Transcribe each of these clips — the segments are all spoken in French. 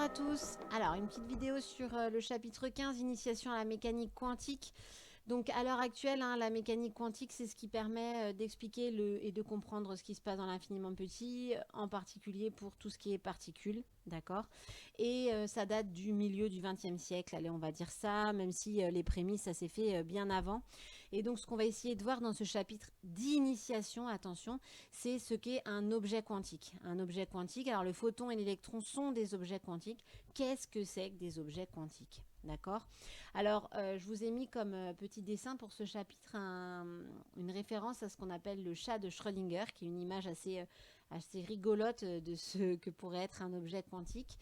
à tous. Alors, une petite vidéo sur le chapitre 15, initiation à la mécanique quantique. Donc, à l'heure actuelle, la mécanique quantique, c'est ce qui permet d'expliquer et de comprendre ce qui se passe dans l'infiniment petit, en particulier pour tout ce qui est particules, d'accord. Et ça date du milieu du XXe siècle, allez, on va dire ça, même si les prémices, ça s'est fait bien avant. Et donc, ce qu'on va essayer de voir dans ce chapitre d'initiation, attention, c'est ce qu'est un objet quantique. Un objet quantique, alors le photon et l'électron sont des objets quantiques. Qu'est-ce que c'est que des objets quantiques? D'accord. Alors, je vous ai mis comme petit dessin pour ce chapitre une référence à ce qu'on appelle le chat de Schrödinger, qui est une image assez rigolote de ce que pourrait être un objet quantique.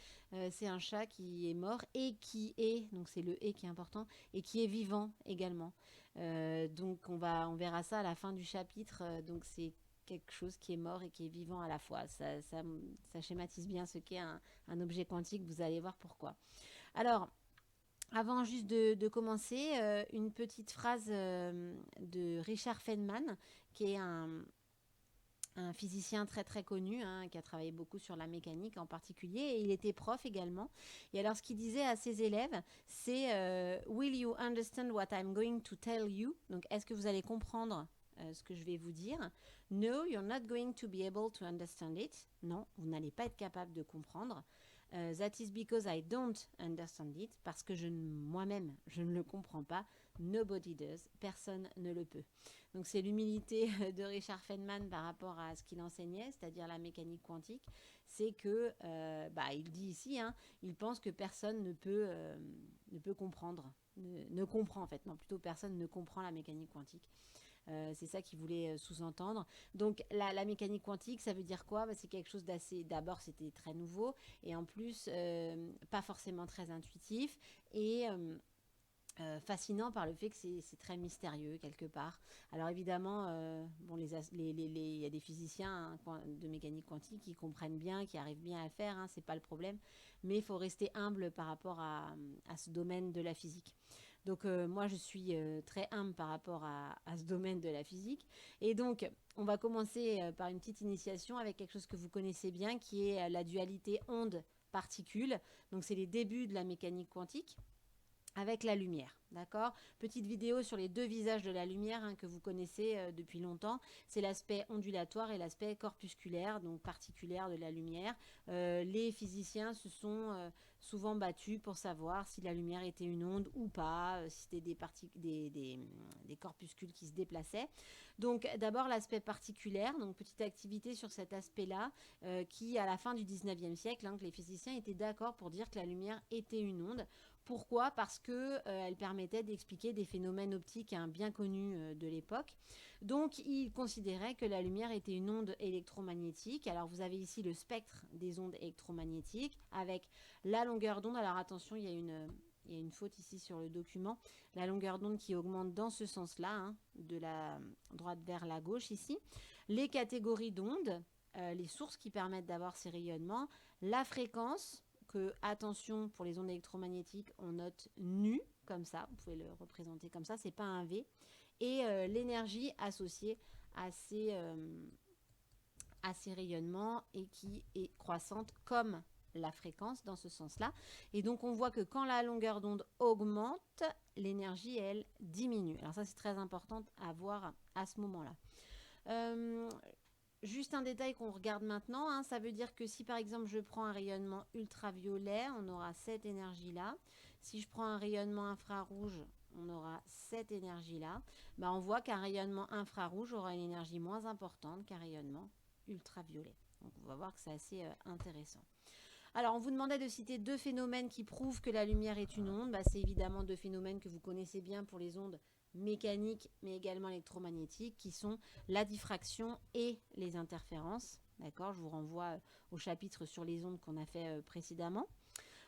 C'est un chat qui est mort et qui est, donc c'est le et qui est important, et qui est vivant également. Donc, on verra ça à la fin du chapitre. Donc, c'est quelque chose qui est mort et qui est vivant à la fois. Ça schématise bien ce qu'est un objet quantique. Vous allez voir pourquoi. Alors, avant juste de commencer, une petite phrase de Richard Feynman, qui est un physicien très très connu, qui a travaillé beaucoup sur la mécanique en particulier, et il était prof également. Et alors ce qu'il disait à ses élèves, c'est Will you understand what I'm going to tell you? Donc est-ce que vous allez comprendre ce que je vais vous dire? No, you're not going to be able to understand it. Non, vous n'allez pas être capable de comprendre. That is because I don't understand it, parce que moi-même, je ne le comprends pas. Nobody does, personne ne le peut. Donc c'est l'humilité de Richard Feynman par rapport à ce qu'il enseignait, c'est-à-dire la mécanique quantique. C'est que, il dit ici, il pense que personne ne peut comprendre, ne comprend en fait, non, plutôt personne ne comprend la mécanique quantique. C'est ça qu'il voulait sous-entendre. Donc la mécanique quantique, ça veut dire quoi? C'est quelque chose d'assez... D'abord, c'était très nouveau et en plus, pas forcément très intuitif et fascinant par le fait que c'est très mystérieux quelque part. Alors évidemment, il y a des physiciens de mécanique quantique qui comprennent bien, qui arrivent bien à le faire, c'est pas le problème, mais il faut rester humble par rapport à ce domaine de la physique. Donc moi, je suis très humble par rapport à ce domaine de la physique. Et donc, on va commencer par une petite initiation avec quelque chose que vous connaissez bien, qui est la dualité onde-particule. Donc, c'est les débuts de la mécanique quantique avec la lumière, d'accord. Petite vidéo sur les deux visages de la lumière que vous connaissez depuis longtemps. C'est l'aspect ondulatoire et l'aspect corpusculaire, donc particulaire de la lumière. Les physiciens se sont souvent battus pour savoir si la lumière était une onde ou pas, si c'était des corpuscules qui se déplaçaient. Donc d'abord l'aspect particulaire, donc petite activité sur cet aspect-là, qui à la fin du 19e siècle, que les physiciens étaient d'accord pour dire que la lumière était une onde. Pourquoi? Parce qu'elle permettait d'expliquer des phénomènes optiques bien connus de l'époque. Donc, ils considéraient que la lumière était une onde électromagnétique. Alors, vous avez ici le spectre des ondes électromagnétiques avec la longueur d'onde. Alors, attention, il y a une faute ici sur le document. La longueur d'onde qui augmente dans ce sens-là, de la droite vers la gauche ici. Les catégories d'ondes, les sources qui permettent d'avoir ces rayonnements, la fréquence, que, attention, pour les ondes électromagnétiques, on note nu, comme ça, vous pouvez le représenter comme ça, c'est pas un V, et l'énergie associée à ces rayonnements et qui est croissante comme la fréquence dans ce sens-là. Et donc, on voit que quand la longueur d'onde augmente, l'énergie, elle, diminue. Alors ça, c'est très important à voir à ce moment-là. Juste un détail qu'on regarde maintenant, ça veut dire que si par exemple je prends un rayonnement ultraviolet, on aura cette énergie-là. Si je prends un rayonnement infrarouge, on aura cette énergie-là. On voit qu'un rayonnement infrarouge aura une énergie moins importante qu'un rayonnement ultraviolet. Donc on va voir que c'est assez intéressant. Alors, on vous demandait de citer deux phénomènes qui prouvent que la lumière est une onde. C'est évidemment deux phénomènes que vous connaissez bien pour les ondes mécaniques, mais également électromagnétiques, qui sont la diffraction et les interférences. D'accord, je vous renvoie au chapitre sur les ondes qu'on a fait précédemment.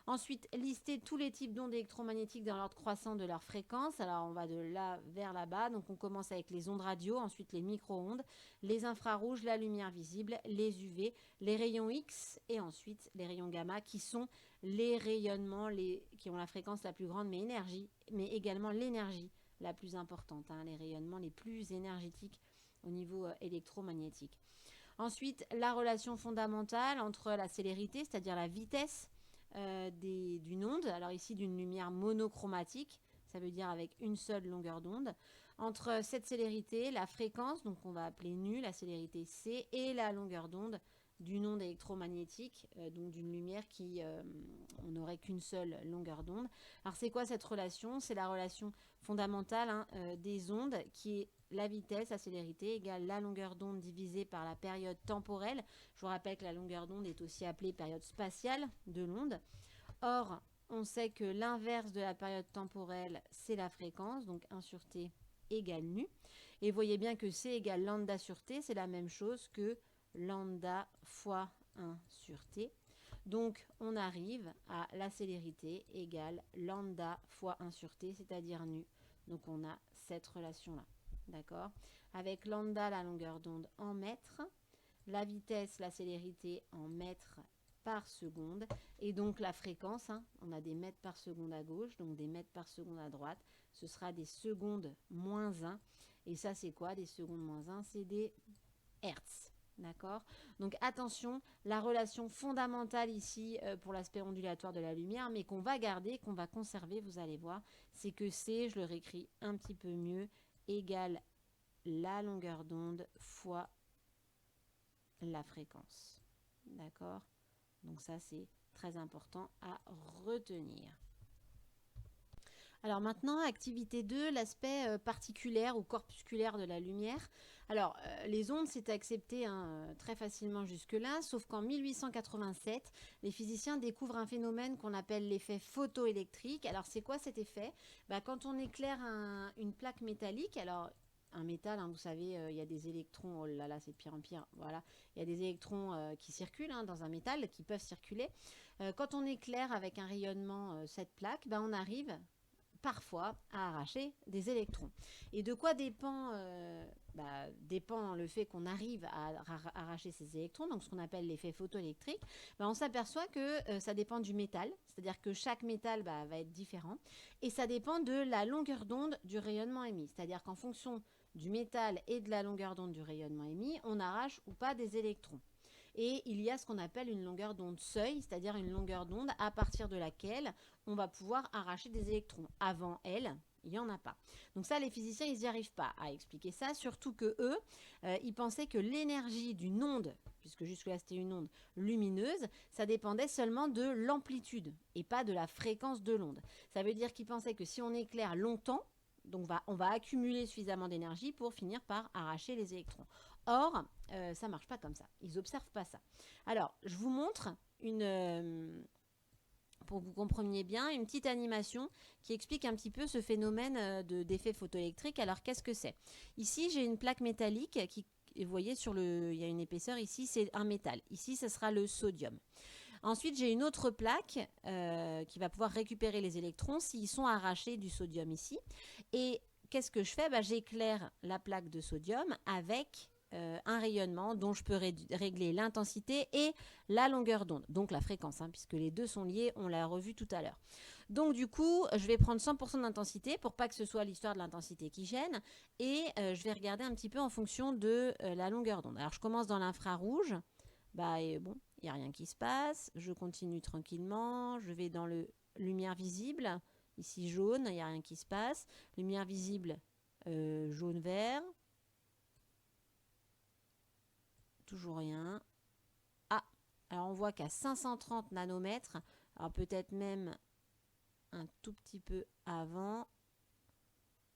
Ensuite, lister tous les types d'ondes électromagnétiques dans l'ordre croissant de leur fréquence. Alors, on va de là vers là-bas. Donc, on commence avec les ondes radio, ensuite les micro-ondes, les infrarouges, la lumière visible, les UV, les rayons X et ensuite les rayons gamma qui sont les rayonnements qui ont la fréquence la plus grande, mais également l'énergie la plus importante, les rayonnements les plus énergétiques au niveau électromagnétique. Ensuite, la relation fondamentale entre la célérité, c'est-à-dire la vitesse d'une onde, alors ici d'une lumière monochromatique, ça veut dire avec une seule longueur d'onde, entre cette célérité, la fréquence, donc on va appeler nu, la célérité c, et la longueur d'onde d'une onde électromagnétique, donc d'une lumière qui, on n'aurait qu'une seule longueur d'onde. Alors c'est quoi cette relation? C'est la relation fondamentale des ondes qui est la vitesse, la célérité égale la longueur d'onde divisée par la période temporelle. Je vous rappelle que la longueur d'onde est aussi appelée période spatiale de l'onde. Or, on sait que l'inverse de la période temporelle, c'est la fréquence, donc 1 sur t égale nu. Et vous voyez bien que c égale lambda sur t, c'est la même chose que lambda fois 1 sur t. Donc, on arrive à la célérité égale lambda fois 1 sur t, c'est-à-dire nu. Donc, on a cette relation-là. D'accord? Avec lambda, la longueur d'onde en mètres, la vitesse, la célérité en mètres par seconde, et donc la fréquence, on a des mètres par seconde à gauche, donc des mètres par seconde à droite, ce sera des secondes moins 1, et ça c'est quoi des secondes moins 1? C'est des hertz. D'accord? Donc attention, la relation fondamentale ici pour l'aspect ondulatoire de la lumière, mais qu'on va garder, qu'on va conserver, vous allez voir, c'est que C, je le réécris un petit peu mieux, égale la longueur d'onde fois la fréquence. D'accord? Donc ça, c'est très important à retenir. Alors maintenant, activité 2, l'aspect particulaire ou corpusculaire de la lumière. Alors, les ondes, c'est accepté très facilement jusque-là, sauf qu'en 1887, les physiciens découvrent un phénomène qu'on appelle l'effet photoélectrique. Alors, c'est quoi cet effet? Quand on éclaire une plaque métallique, alors un métal, vous savez, il y a des électrons, oh là là, c'est de pire en pire, voilà, il y a des électrons qui circulent dans un métal, qui peuvent circuler. Quand on éclaire avec un rayonnement cette plaque, on arrive parfois à arracher des électrons. Et de quoi dépend le fait qu'on arrive à arracher ces électrons, donc ce qu'on appelle l'effet photoélectrique? On s'aperçoit que ça dépend du métal, c'est-à-dire que chaque métal va être différent, et ça dépend de la longueur d'onde du rayonnement émis, c'est-à-dire qu'en fonction du métal et de la longueur d'onde du rayonnement émis, on arrache ou pas des électrons. Et il y a ce qu'on appelle une longueur d'onde seuil, c'est-à-dire une longueur d'onde à partir de laquelle on va pouvoir arracher des électrons. Avant elle, il n'y en a pas. Donc ça, les physiciens, ils n'y arrivent pas à expliquer ça, surtout que eux, ils pensaient que l'énergie d'une onde, puisque jusque-là c'était une onde lumineuse, ça dépendait seulement de l'amplitude et pas de la fréquence de l'onde. Ça veut dire qu'ils pensaient que si on éclaire longtemps, donc on va accumuler suffisamment d'énergie pour finir par arracher les électrons. Or, ça ne marche pas comme ça. Ils n'observent pas ça. Alors, je vous montre pour que vous compreniez bien, une petite animation qui explique un petit peu ce phénomène d'effet photoélectrique. Alors, qu'est-ce que c'est? Ici, j'ai une plaque métallique qui, vous voyez, il y a une épaisseur ici, c'est un métal. Ici, ce sera le sodium. Ensuite, j'ai une autre plaque qui va pouvoir récupérer les électrons s'ils sont arrachés du sodium ici. Et qu'est-ce que je fais? J'éclaire la plaque de sodium avec un rayonnement dont je peux régler l'intensité et la longueur d'onde, donc la fréquence, puisque les deux sont liés, on l'a revu tout à l'heure. Donc du coup, je vais prendre 100% d'intensité pour pas que ce soit l'histoire de l'intensité qui gêne, et je vais regarder un petit peu en fonction de la longueur d'onde. Alors je commence dans l'infrarouge, il n'y a rien qui se passe, je continue tranquillement, je vais dans le lumière visible, ici jaune, il n'y a rien qui se passe, lumière visible jaune-vert, toujours rien. Ah, alors on voit qu'à 530 nanomètres, alors peut-être même un tout petit peu avant,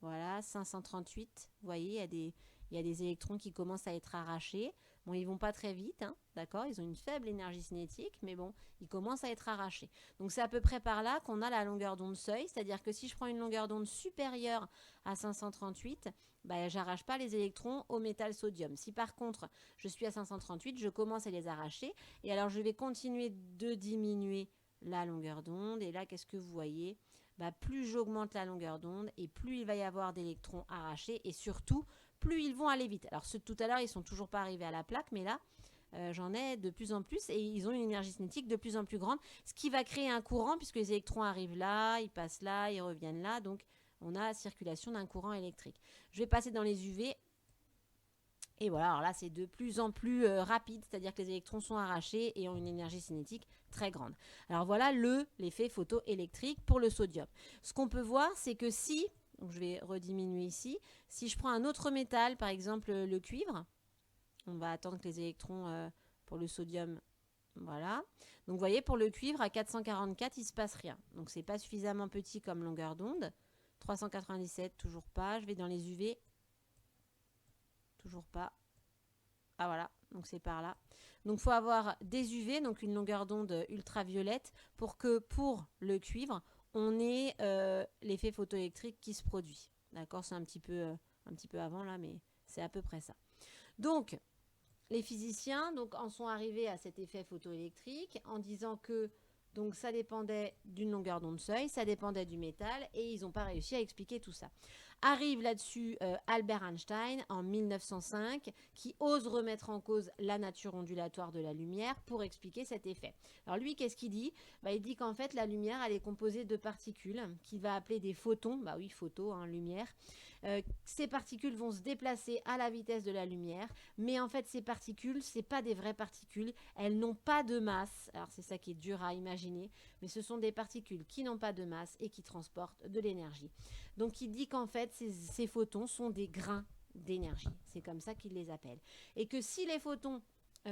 voilà, 538, vous voyez, il y a des électrons qui commencent à être arrachés. Bon, ils ne vont pas très vite, d'accord, ils ont une faible énergie cinétique, mais bon, ils commencent à être arrachés. Donc c'est à peu près par là qu'on a la longueur d'onde seuil, c'est-à-dire que si je prends une longueur d'onde supérieure à 538, j'arrache pas les électrons au métal sodium. Si par contre, je suis à 538, je commence à les arracher, et alors je vais continuer de diminuer la longueur d'onde, et là, qu'est-ce que vous voyez? Plus j'augmente la longueur d'onde, et plus il va y avoir d'électrons arrachés, et surtout, plus ils vont aller vite. Alors ceux de tout à l'heure, ils sont toujours pas arrivés à la plaque, mais là, j'en ai de plus en plus et ils ont une énergie cinétique de plus en plus grande, ce qui va créer un courant puisque les électrons arrivent là, ils passent là, ils reviennent là, donc on a circulation d'un courant électrique. Je vais passer dans les UV Et voilà, alors là, c'est de plus en plus rapide, c'est-à-dire que les électrons sont arrachés et ont une énergie cinétique très grande. Alors voilà l'effet photoélectrique pour le sodium. Ce qu'on peut voir, c'est que si, donc je vais rediminuer ici, si je prends un autre métal, par exemple le cuivre, on va attendre que les électrons pour le sodium, voilà. Donc vous voyez, pour le cuivre, à 444, il ne se passe rien. Donc c'est pas suffisamment petit comme longueur d'onde. 397, toujours pas. Je vais dans les UV. Toujours pas. Ah voilà, donc c'est par là. Donc il faut avoir des UV, donc une longueur d'onde ultraviolette, pour que pour le cuivre, on ait l'effet photoélectrique qui se produit. D'accord, c'est un petit peu avant là, mais c'est à peu près ça. Donc, les physiciens en sont arrivés à cet effet photoélectrique en disant que donc, ça dépendait d'une longueur d'onde seuil, ça dépendait du métal, et ils n'ont pas réussi à expliquer tout ça. Arrive là-dessus Albert Einstein en 1905 qui ose remettre en cause la nature ondulatoire de la lumière pour expliquer cet effet. Alors lui, qu'est-ce qu'il dit? Il dit qu'en fait la lumière elle est composée de particules qu'il va appeler des photons. Bah oui, photo, lumière. Ces particules vont se déplacer à la vitesse de la lumière, mais en fait ces particules, c'est pas des vraies particules, elles n'ont pas de masse. Alors c'est ça qui est dur à imaginer, mais ce sont des particules qui n'ont pas de masse et qui transportent de l'énergie. Donc il dit qu'en fait ces photons sont des grains d'énergie, c'est comme ça qu'il les appelle, et que si les photons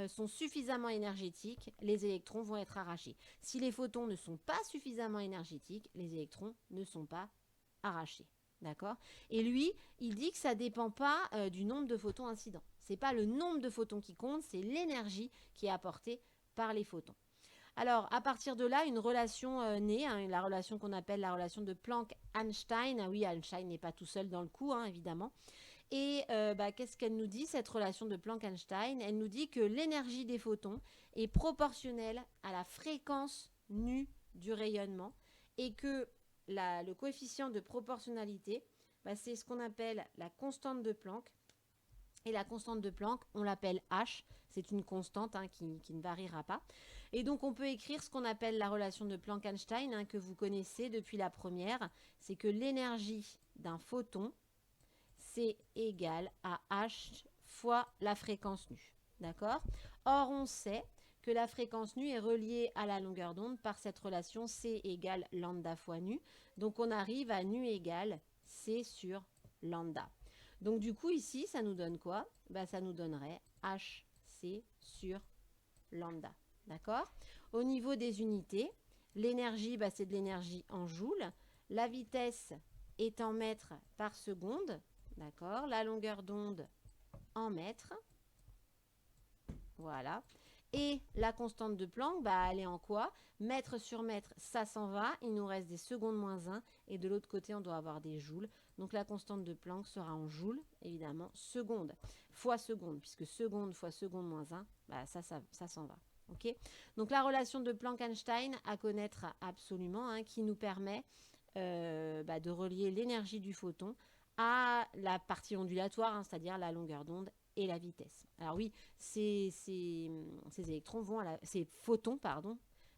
sont suffisamment énergétiques, les électrons vont être arrachés. Si les photons ne sont pas suffisamment énergétiques, les électrons ne sont pas arrachés. D'accord? Et lui, il dit que ça ne dépend pas du nombre de photons incidents. Ce n'est pas le nombre de photons qui compte, c'est l'énergie qui est apportée par les photons. Alors, à partir de là, une relation naît, la relation qu'on appelle la relation de Planck-Einstein. Ah oui, Einstein n'est pas tout seul dans le coup, évidemment. Et qu'est-ce qu'elle nous dit, cette relation de Planck-Einstein? Elle nous dit que l'énergie des photons est proportionnelle à la fréquence nue du rayonnement et que le coefficient de proportionnalité, c'est ce qu'on appelle la constante de Planck. Et la constante de Planck, on l'appelle H. C'est une constante qui ne variera pas. Et donc, on peut écrire ce qu'on appelle la relation de Planck-Einstein, que vous connaissez depuis la première. C'est que l'énergie d'un photon, c'est égal à H fois la fréquence nue. D'accord? Or, on sait que la fréquence nue est reliée à la longueur d'onde par cette relation C égale lambda fois nu. Donc, on arrive à nu égale C sur lambda. Donc, du coup, ici, ça nous donne quoi? Ça nous donnerait HC sur lambda. D'accord? Au niveau des unités, l'énergie, c'est de l'énergie en joules. La vitesse est en mètres par seconde. D'accord? La longueur d'onde en mètres. Voilà. Et la constante de Planck, elle est en quoi? Mètre sur mètre, ça s'en va. Il nous reste des secondes moins 1. Et de l'autre côté, on doit avoir des joules. Donc la constante de Planck sera en joules, évidemment, seconde fois seconde. Puisque seconde fois seconde moins 1, ça s'en va. Okay? Donc la relation de Planck-Einstein à connaître absolument, qui nous permet de relier l'énergie du photon à la partie ondulatoire, c'est-à-dire la longueur d'onde et la vitesse. Alors oui, ces électrons ces photons,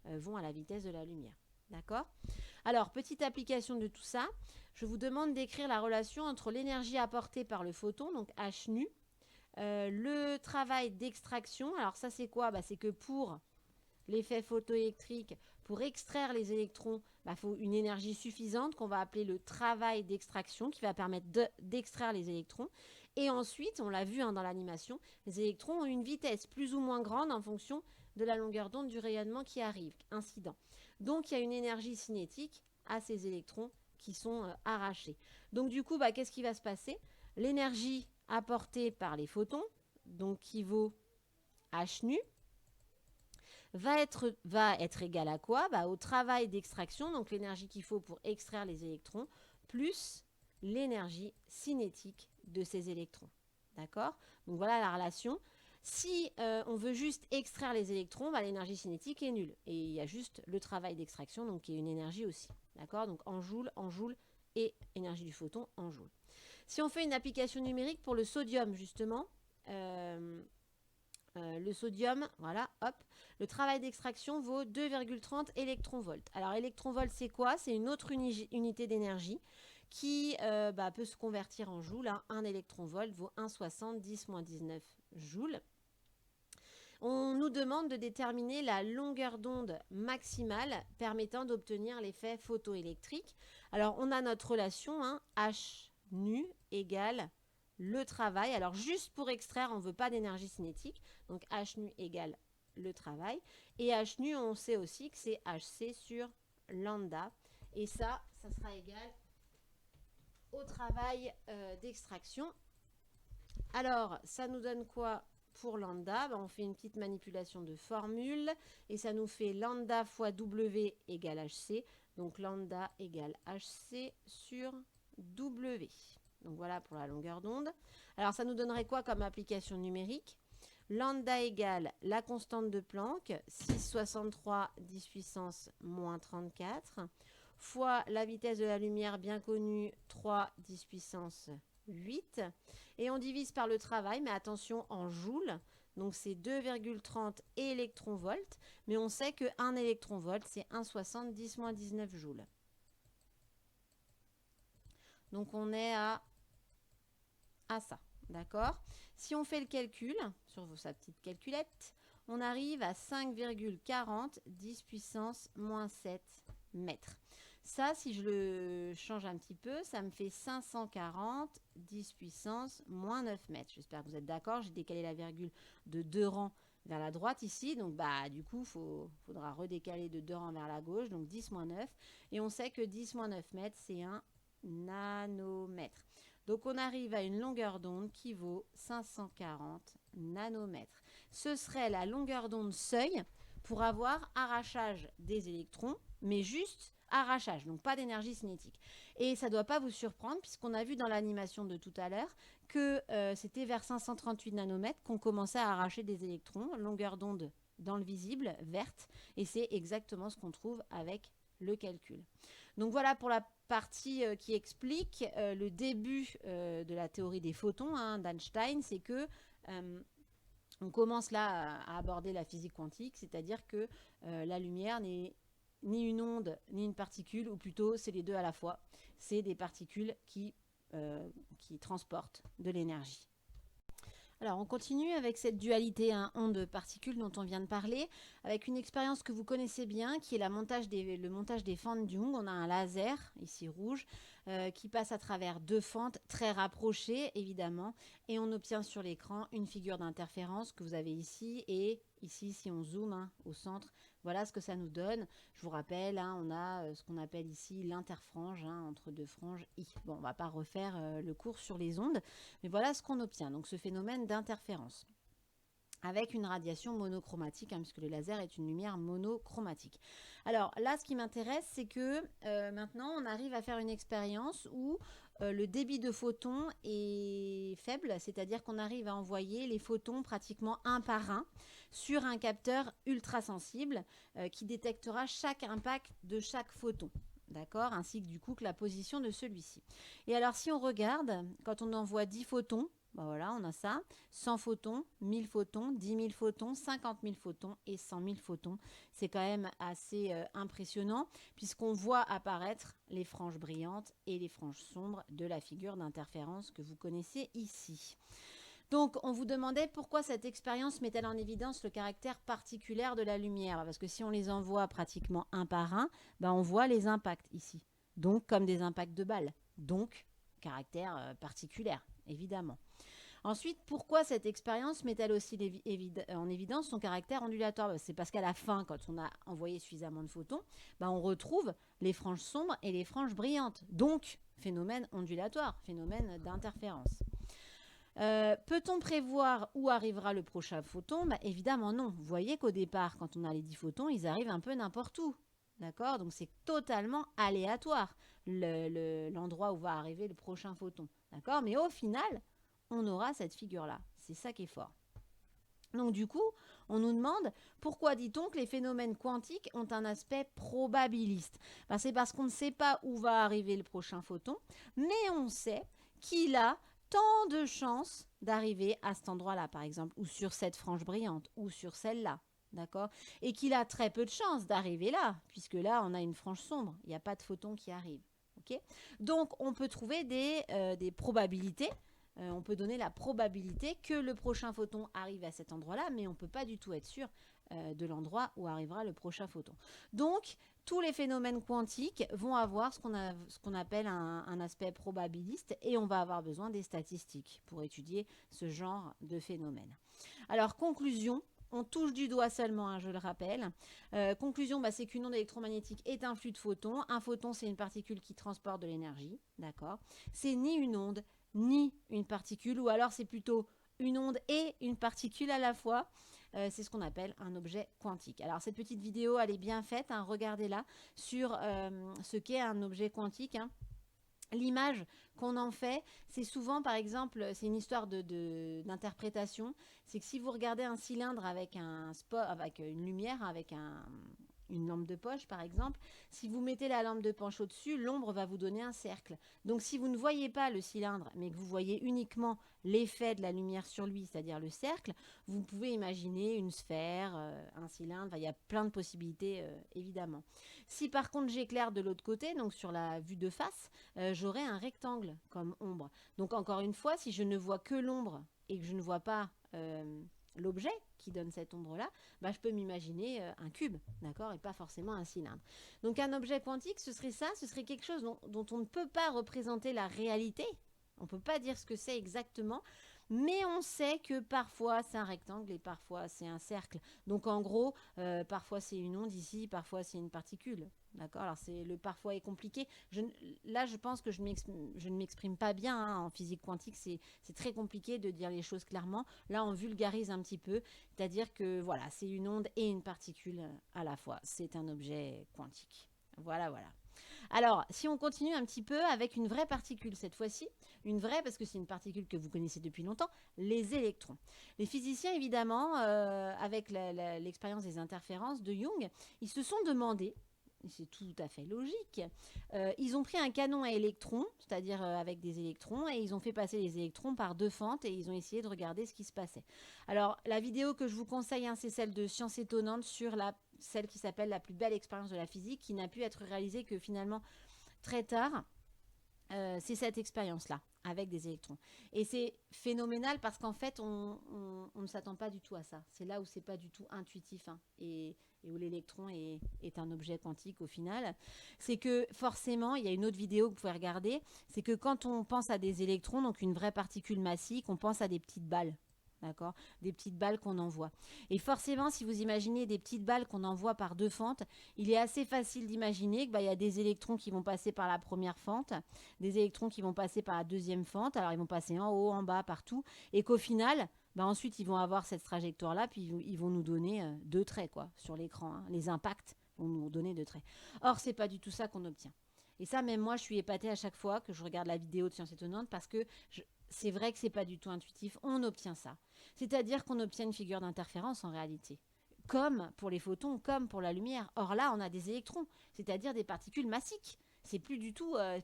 vont à la vitesse de la lumière. D'accord? Alors, petite application de tout ça, je vous demande d'écrire la relation entre l'énergie apportée par le photon, donc H nu, le travail d'extraction. Alors ça, c'est quoi? C'est que pour l'effet photoélectrique, pour extraire les électrons, faut une énergie suffisante qu'on va appeler le travail d'extraction qui va permettre d'extraire les électrons. Et ensuite, on l'a vu dans l'animation, les électrons ont une vitesse plus ou moins grande en fonction de la longueur d'onde du rayonnement qui arrive, incident. Donc, il y a une énergie cinétique à ces électrons qui sont arrachés. Donc, du coup, qu'est-ce qui va se passer? L'énergie apportée par les photons, donc qui vaut H nu, va être égal à quoi? Au travail d'extraction, donc l'énergie qu'il faut pour extraire les électrons, plus l'énergie cinétique de ces électrons. D'accord? Donc voilà la relation. Si on veut juste extraire les électrons, l'énergie cinétique est nulle. Et il y a juste le travail d'extraction, donc qui est une énergie aussi. D'accord? Donc en joules et énergie du photon en joules. Si on fait une application numérique pour le sodium, justement, le sodium, voilà, hop, le travail d'extraction vaut 2,30 électronvolts. Alors, électronvolt, c'est quoi? C'est une autre unité d'énergie qui peut se convertir en joules. 1 électronvolt vaut 1,60 10-19 joules. On nous demande de déterminer la longueur d'onde maximale permettant d'obtenir l'effet photoélectrique. Alors, on a notre relation, H nu égale le travail. Alors, juste pour extraire, on ne veut pas d'énergie cinétique. Donc, H nu égale le travail. Et H nu, on sait aussi que c'est HC sur lambda. Et ça sera égal au travail d'extraction. Alors, ça nous donne quoi pour lambda? On fait une petite manipulation de formule et ça nous fait lambda fois W égale HC. Donc, lambda égale HC sur W. Donc, voilà pour la longueur d'onde. Alors, ça nous donnerait quoi comme application numérique? Lambda égale la constante de Planck, 6,63 10 puissance moins 34, fois la vitesse de la lumière bien connue, 3 10 puissance 8. Et on divise par le travail, mais attention en joules. Donc c'est 2,30 électronvolts. Mais on sait que 1 électronvolt, c'est 1,60 10-19 joules. Donc on est à ça. D'accord? Si on fait le calcul sur sa petite calculette, on arrive à 5,40 10 puissance moins 7 mètres. Ça, si je le change un petit peu, ça me fait 540 10 puissance moins 9 mètres. J'espère que vous êtes d'accord. J'ai décalé la virgule de 2 rangs vers la droite ici. Donc, du coup, il faudra redécaler de 2 rangs vers la gauche. Donc, 10 moins 9. Et on sait que 10 moins 9 mètres, c'est un nanomètre. Donc, on arrive à une longueur d'onde qui vaut 540 nanomètres. Ce serait la longueur d'onde seuil pour avoir arrachage des électrons, mais juste arrachage, donc pas d'énergie cinétique. Et ça ne doit pas vous surprendre, puisqu'on a vu dans l'animation de tout à l'heure que c'était vers 538 nanomètres qu'on commençait à arracher des électrons, longueur d'onde dans le visible, verte, et c'est exactement ce qu'on trouve avec le calcul. Donc voilà pour la partie qui explique le début de la théorie des photons d'Einstein, c'est que on commence là à aborder la physique quantique, c'est-à-dire que la lumière n'est ni une onde ni une particule, ou plutôt c'est les deux à la fois. C'est des particules qui transportent de l'énergie. Alors, on continue avec cette dualité onde-particule dont on vient de parler, avec une expérience que vous connaissez bien, qui est le montage des fentes Young. On a un laser, ici rouge, qui passe à travers deux fentes très rapprochées, évidemment, et on obtient sur l'écran une figure d'interférence que vous avez ici, et ici, si on zoome au centre, voilà ce que ça nous donne. Je vous rappelle, on a ce qu'on appelle ici l'interfrange, entre deux franges I. Bon, on ne va pas refaire le cours sur les ondes, mais voilà ce qu'on obtient. Donc, ce phénomène d'interférence avec une radiation monochromatique, puisque le laser est une lumière monochromatique. Alors là, ce qui m'intéresse, c'est que maintenant, on arrive à faire une expérience où le débit de photons est faible, c'est-à-dire qu'on arrive à envoyer les photons pratiquement un par un sur un capteur ultra sensible qui détectera chaque impact de chaque photon. D'accord, ainsi que du coup que la position de celui-ci. Et alors, si on regarde, quand on envoie 10 photons, voilà, on a ça, 100 photons, 1000 photons, 10 000 photons, 50 000 photons et 100 000 photons. C'est quand même assez impressionnant puisqu'on voit apparaître les franges brillantes et les franges sombres de la figure d'interférence que vous connaissez ici. Donc, on vous demandait pourquoi cette expérience met-elle en évidence le caractère particulaire de la lumière. Parce que si on les envoie pratiquement un par un, on voit les impacts ici. Donc, comme des impacts de balles. Donc, caractère particulier, évidemment. Ensuite, pourquoi cette expérience met-elle aussi en évidence son caractère ondulatoire? C'est parce qu'à la fin, quand on a envoyé suffisamment de photons, on retrouve les franges sombres et les franges brillantes. Donc, phénomène ondulatoire, phénomène d'interférence. Peut-on prévoir où arrivera le prochain photon? Évidemment non. Vous voyez qu'au départ, quand on a les 10 photons, ils arrivent un peu n'importe où. D'accord? Donc c'est totalement aléatoire l'endroit où va arriver le prochain photon. D'accord? Mais au final, on aura cette figure-là. C'est ça qui est fort. Donc du coup, on nous demande pourquoi dit-on que les phénomènes quantiques ont un aspect probabiliste? C'est parce qu'on ne sait pas où va arriver le prochain photon, mais on sait qu'il a tant de chances d'arriver à cet endroit-là, par exemple, ou sur cette frange brillante, ou sur celle-là, d'accord? Et qu'il a très peu de chances d'arriver là, puisque là, on a une frange sombre, il n'y a pas de photon qui arrive, Ok. Donc, on peut trouver des probabilités. On peut donner la probabilité que le prochain photon arrive à cet endroit-là, mais on ne peut pas du tout être sûr de l'endroit où arrivera le prochain photon. Donc, tous les phénomènes quantiques vont avoir ce qu'on appelle un aspect probabiliste et on va avoir besoin des statistiques pour étudier ce genre de phénomène. Alors, conclusion. On touche du doigt seulement, hein, je le rappelle. Conclusion, c'est qu'une onde électromagnétique est un flux de photons. Un photon, c'est une particule qui transporte de l'énergie. D'accord. C'est ni une onde, ni une particule, ou alors c'est plutôt une onde et une particule à la fois. C'est ce qu'on appelle un objet quantique. Alors, cette petite vidéo, elle est bien faite. Hein, regardez-la sur ce qu'est un objet quantique. Hein. L'image qu'on en fait, c'est souvent, par exemple, c'est une histoire d'interprétation. C'est que si vous regardez un cylindre avec avec une lumière, avec une lampe de poche, par exemple, si vous mettez la lampe de poche au-dessus, l'ombre va vous donner un cercle. Donc, si vous ne voyez pas le cylindre, mais que vous voyez uniquement l'effet de la lumière sur lui, c'est-à-dire le cercle, vous pouvez imaginer une sphère, un cylindre. Enfin, il y a plein de possibilités, évidemment. Si par contre j'éclaire de l'autre côté, donc sur la vue de face, j'aurai un rectangle comme ombre. Donc encore une fois, si je ne vois que l'ombre et que je ne vois pas l'objet qui donne cette ombre-là, je peux m'imaginer un cube, d'accord, et pas forcément un cylindre. Donc un objet quantique, ce serait ça, ce serait quelque chose dont on ne peut pas représenter la réalité. On ne peut pas dire ce que c'est exactement, mais on sait que parfois c'est un rectangle et parfois c'est un cercle. Donc en gros, parfois c'est une onde ici, parfois c'est une particule. D'accord. Alors le parfois est compliqué. Là, je pense que je ne m'exprime pas bien. Hein. En physique quantique, c'est très compliqué de dire les choses clairement. Là, on vulgarise un petit peu. C'est-à-dire que voilà, c'est une onde et une particule à la fois. C'est un objet quantique. Voilà, voilà. Alors, si on continue un petit peu avec une vraie particule cette fois-ci, une vraie parce que c'est une particule que vous connaissez depuis longtemps, les électrons. Les physiciens, évidemment, avec l'expérience des interférences de Young, ils se sont demandé, c'est tout à fait logique, ils ont pris un canon à électrons, c'est-à-dire avec des électrons, et ils ont fait passer les électrons par deux fentes et ils ont essayé de regarder ce qui se passait. Alors, la vidéo que je vous conseille, hein, c'est celle de Science étonnante sur celle qui s'appelle la plus belle expérience de la physique, qui n'a pu être réalisée que finalement très tard. C'est cette expérience-là, avec des électrons. Et c'est phénoménal parce qu'en fait, on ne s'attend pas du tout à ça. C'est là où c'est pas du tout intuitif, hein, et où l'électron est un objet quantique au final. C'est que forcément, il y a une autre vidéo que vous pouvez regarder, c'est que quand on pense à des électrons, donc une vraie particule massique, on pense à des petites balles. D'accord. Des petites balles qu'on envoie. Et forcément, si vous imaginez des petites balles qu'on envoie par deux fentes, il est assez facile d'imaginer qu'il y a des électrons qui vont passer par la première fente, des électrons qui vont passer par la deuxième fente, alors ils vont passer en haut, en bas, partout, et qu'au final, ensuite, ils vont avoir cette trajectoire-là, puis ils vont nous donner deux traits quoi, sur l'écran. Hein. Les impacts vont nous donner deux traits. Or, c'est pas du tout ça qu'on obtient. Et ça, même moi, je suis épatée à chaque fois que je regarde la vidéo de Science étonnante parce que c'est vrai que c'est pas du tout intuitif. On obtient ça. C'est-à-dire qu'on obtient une figure d'interférence en réalité. Comme pour les photons, comme pour la lumière. Or là, on a des électrons, c'est-à-dire des particules massiques. C'est plus du tout la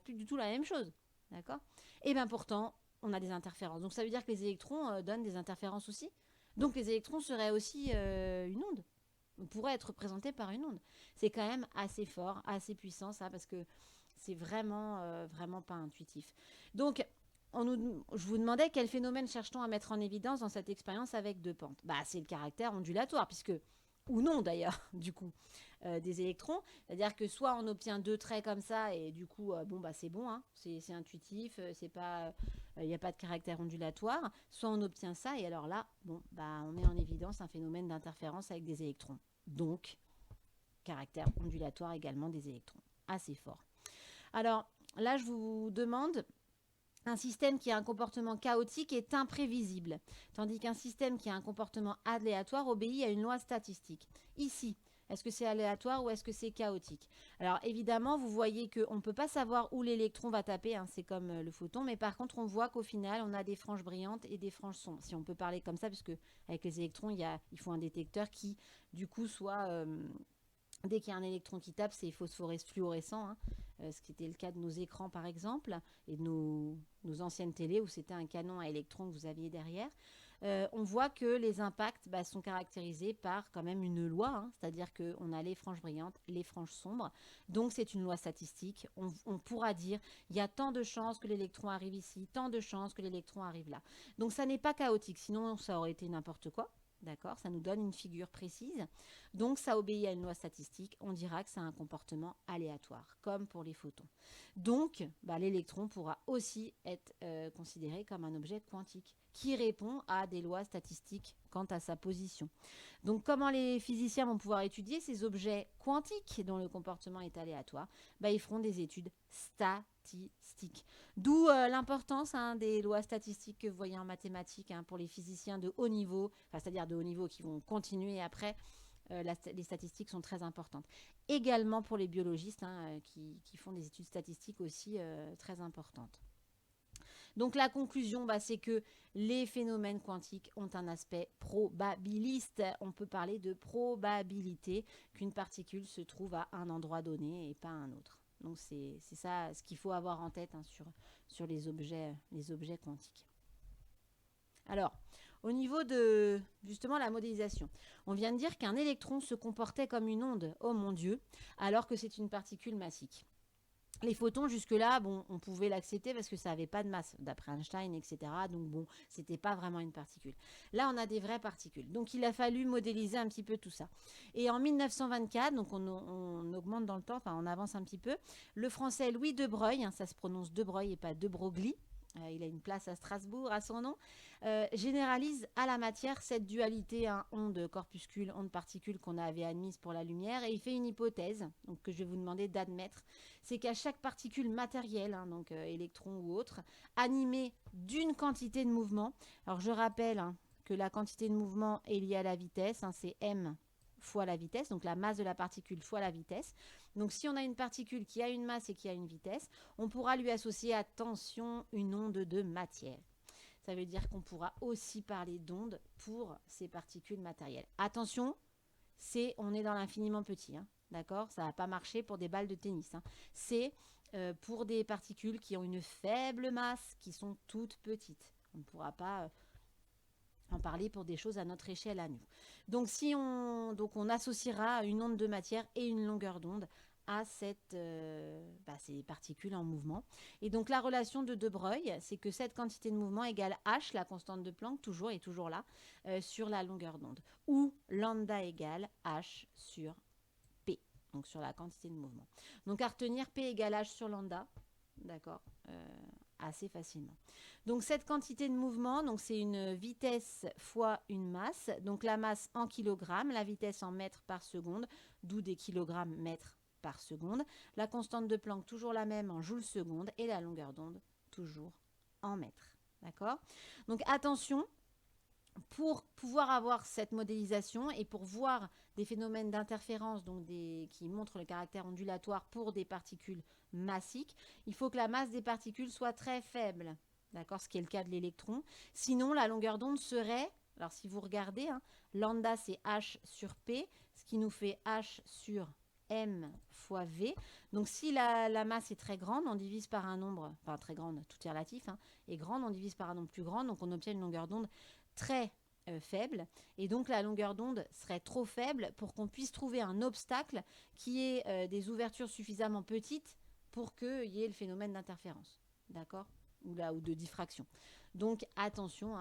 même chose. D'accord. Et bien pourtant, on a des interférences. Donc ça veut dire que les électrons donnent des interférences aussi. Donc les électrons seraient aussi une onde. On pourrait être représenté par une onde. C'est quand même assez fort, assez puissant ça, parce que c'est vraiment, vraiment pas intuitif. Donc, je vous demandais quel phénomène cherche-t-on à mettre en évidence dans cette expérience avec deux pentes. C'est le caractère ondulatoire, puisque, ou non d'ailleurs, du coup, des électrons. C'est-à-dire que soit on obtient deux traits comme ça, et du coup, c'est bon, hein, c'est intuitif, c'est pas, il n'y a pas de caractère ondulatoire. Soit on obtient ça, et alors là, on met en évidence un phénomène d'interférence avec des électrons. Donc, caractère ondulatoire également des électrons. Assez fort. Alors, là, je vous demande... Un système qui a un comportement chaotique est imprévisible, tandis qu'un système qui a un comportement aléatoire obéit à une loi statistique. Ici, est-ce que c'est aléatoire ou est-ce que c'est chaotique? Alors évidemment, vous voyez qu'on ne peut pas savoir où l'électron va taper, hein, c'est comme le photon, mais par contre, on voit qu'au final, on a des franges brillantes et des franges sombres. Si on peut parler comme ça, parce qu'avec les électrons, il faut un détecteur qui, du coup, soit... dès qu'il y a un électron qui tape, c'est fluorescent, hein, ce qui était le cas de nos écrans par exemple, et de nos anciennes télés où c'était un canon à électrons que vous aviez derrière. on voit que les impacts sont caractérisés par quand même une loi, hein, c'est-à-dire qu'on a les franges brillantes, les franges sombres. Donc c'est une loi statistique. On pourra dire il y a tant de chances que l'électron arrive ici, tant de chances que l'électron arrive là. Donc ça n'est pas chaotique, sinon ça aurait été n'importe quoi. D'accord, ça nous donne une figure précise. Donc, ça obéit à une loi statistique. On dira que c'est un comportement aléatoire, comme pour les photons. Donc, l'électron pourra aussi être considéré comme un objet quantique qui répond à des lois statistiques quant à sa position. Donc, comment les physiciens vont pouvoir étudier ces objets quantiques dont le comportement est aléatoire? Ils feront des études statistiques. D'où l'importance des lois statistiques que vous voyez en mathématiques pour les physiciens de haut niveau, c'est-à-dire de haut niveau qui vont continuer après. Les statistiques sont très importantes. Également pour les biologistes qui font des études statistiques aussi très importantes. Donc la conclusion, c'est que les phénomènes quantiques ont un aspect probabiliste. On peut parler de probabilité qu'une particule se trouve à un endroit donné et pas à un autre. Donc c'est ça ce qu'il faut avoir en tête sur les objets quantiques. Alors, au niveau de justement la modélisation, on vient de dire qu'un électron se comportait comme une onde, oh mon Dieu, alors que c'est une particule massique. Les photons, jusque-là, on pouvait l'accepter parce que ça n'avait pas de masse, d'après Einstein, etc. Donc c'était pas vraiment une particule. Là, on a des vraies particules. Donc, il a fallu modéliser un petit peu tout ça. Et en 1924, donc on augmente dans le temps, on avance un petit peu, le français Louis de Broglie, ça se prononce de Broglie et pas de Broglie, il a une place à Strasbourg à son nom, généralise à la matière cette dualité onde-corpuscule, onde-particule qu'on avait admise pour la lumière, et il fait une hypothèse donc, que je vais vous demander d'admettre, c'est qu'à chaque particule matérielle, donc électron ou autre, animée d'une quantité de mouvement, alors je rappelle que la quantité de mouvement est liée à la vitesse, c'est m fois la vitesse, donc la masse de la particule fois la vitesse. Donc si on a une particule qui a une masse et qui a une vitesse, on pourra lui associer, attention, une onde de matière. Ça veut dire qu'on pourra aussi parler d'onde pour ces particules matérielles. Attention, on est dans l'infiniment petit, d'accord? Ça ne va pas marcher pour des balles de tennis. C'est pour des particules qui ont une faible masse, qui sont toutes petites. On ne pourra pas en parler pour des choses à notre échelle à nous. Donc, on associera une onde de matière et une longueur d'onde à ces particules en mouvement. Et donc, la relation de De Broglie, c'est que cette quantité de mouvement égale h, la constante de Planck, toujours là, sur la longueur d'onde. Ou lambda égale h sur P, donc sur la quantité de mouvement. Donc, à retenir, P égale h sur lambda, d'accord, assez facilement. Donc cette quantité de mouvement, donc c'est une vitesse fois une masse. Donc la masse en kilogrammes, la vitesse en mètres par seconde, d'où des kilogrammes mètres par seconde. La constante de Planck toujours la même en joules seconde et la longueur d'onde toujours en mètres. D'accord? Donc attention, pour pouvoir avoir cette modélisation et pour voir des phénomènes d'interférence qui montrent le caractère ondulatoire pour des particules massiques, il faut que la masse des particules soit très faible, d'accord, ce qui est le cas de l'électron. Sinon, la longueur d'onde serait, alors si vous regardez, lambda c'est h sur p, ce qui nous fait h sur m fois v. Donc si la masse est très grande, on divise par un nombre, enfin très grande, tout est relatif, est grande, on divise par un nombre plus grand, donc on obtient une longueur d'onde très faible, et donc la longueur d'onde serait trop faible pour qu'on puisse trouver un obstacle qui ait des ouvertures suffisamment petites pour qu'il y ait le phénomène d'interférence, d'accord, ou de diffraction. Donc attention,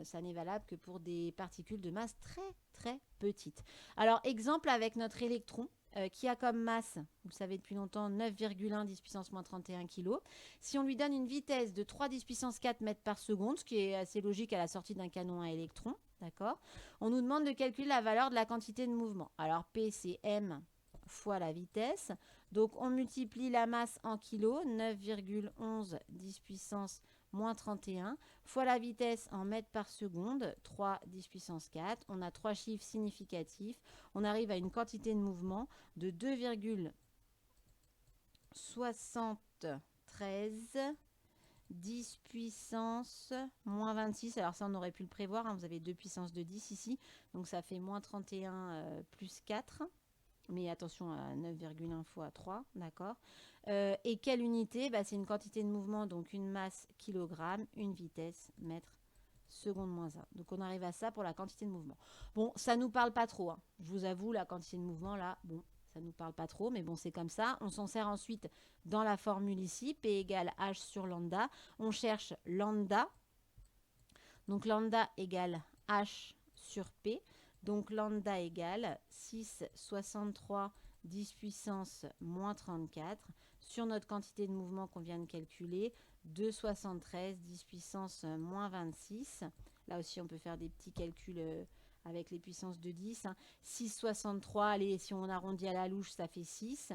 ça n'est valable que pour des particules de masse très très petites. Alors exemple avec notre électron, qui a comme masse, vous le savez depuis longtemps, 9,1 10 puissance moins 31 kg. Si on lui donne une vitesse de 3 10 puissance 4 mètres par seconde, ce qui est assez logique à la sortie d'un canon à électrons, d'accord, on nous demande de calculer la valeur de la quantité de mouvement. Alors P, c'est m fois la vitesse. Donc on multiplie la masse en kilos, 9,11 10 puissance moins 31, fois la vitesse en mètres par seconde, 3 10 puissance 4. On a 3 chiffres significatifs. On arrive à une quantité de mouvement de 2,73 10 puissance moins 26. Alors ça, on aurait pu le prévoir. Vous avez 2 puissance de 10 ici. Donc ça fait moins 31 plus 4. Mais attention à 9,1 fois 3, d'accord. Et quelle unité? C'est une quantité de mouvement, donc une masse kilogramme, une vitesse mètre seconde moins 1. Donc on arrive à ça pour la quantité de mouvement. Bon, ça ne nous parle pas trop, hein. Je vous avoue, la quantité de mouvement, là, bon, ça ne nous parle pas trop, mais bon, c'est comme ça. On s'en sert ensuite dans la formule ici, P égale H sur lambda. On cherche lambda. Donc lambda égale H sur P. Donc lambda égale 6,63 10 puissance moins 34 sur notre quantité de mouvement qu'on vient de calculer, 2,73 10 puissance moins 26. Là aussi, on peut faire des petits calculs avec les puissances de 10. 6,63, allez, si on arrondit à la louche, ça fait 6.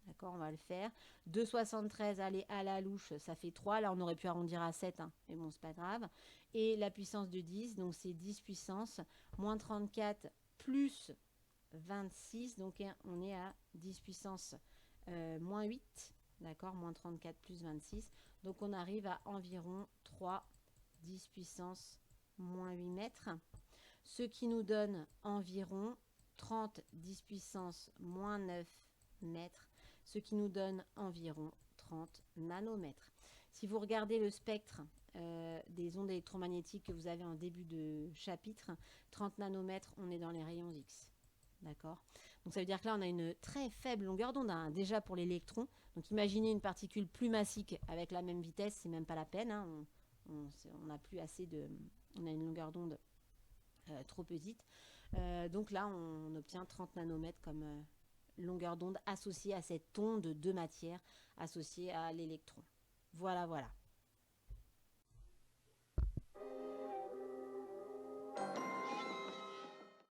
D'accord, on va le faire. 2,73, allez, à la louche, ça fait 3. Là, on aurait pu arrondir à 7, hein, mais bon, c'est pas grave. Et la puissance de 10, donc c'est 10 puissance, moins 34 plus 26. Donc, on est à 10 puissance moins 8. D'accord, moins 34 plus 26. Donc, on arrive à environ 3 10 puissance moins 8 mètres. Ce qui nous donne environ 30 10 puissance moins 9 mètres. Ce qui nous donne environ 30 nanomètres. Si vous regardez le spectre des ondes électromagnétiques que vous avez en début de chapitre, 30 nanomètres, on est dans les rayons X. D'accord. Donc ça veut dire que là, on a une très faible longueur d'onde, hein, déjà pour l'électron. Donc imaginez une particule plus massique avec la même vitesse, c'est même pas la peine. Hein, on n'a plus assez de... On a une longueur d'onde trop petite. Donc là, on obtient 30 nanomètres comme longueur d'onde associée à cette onde de matière associée à l'électron. Voilà, voilà.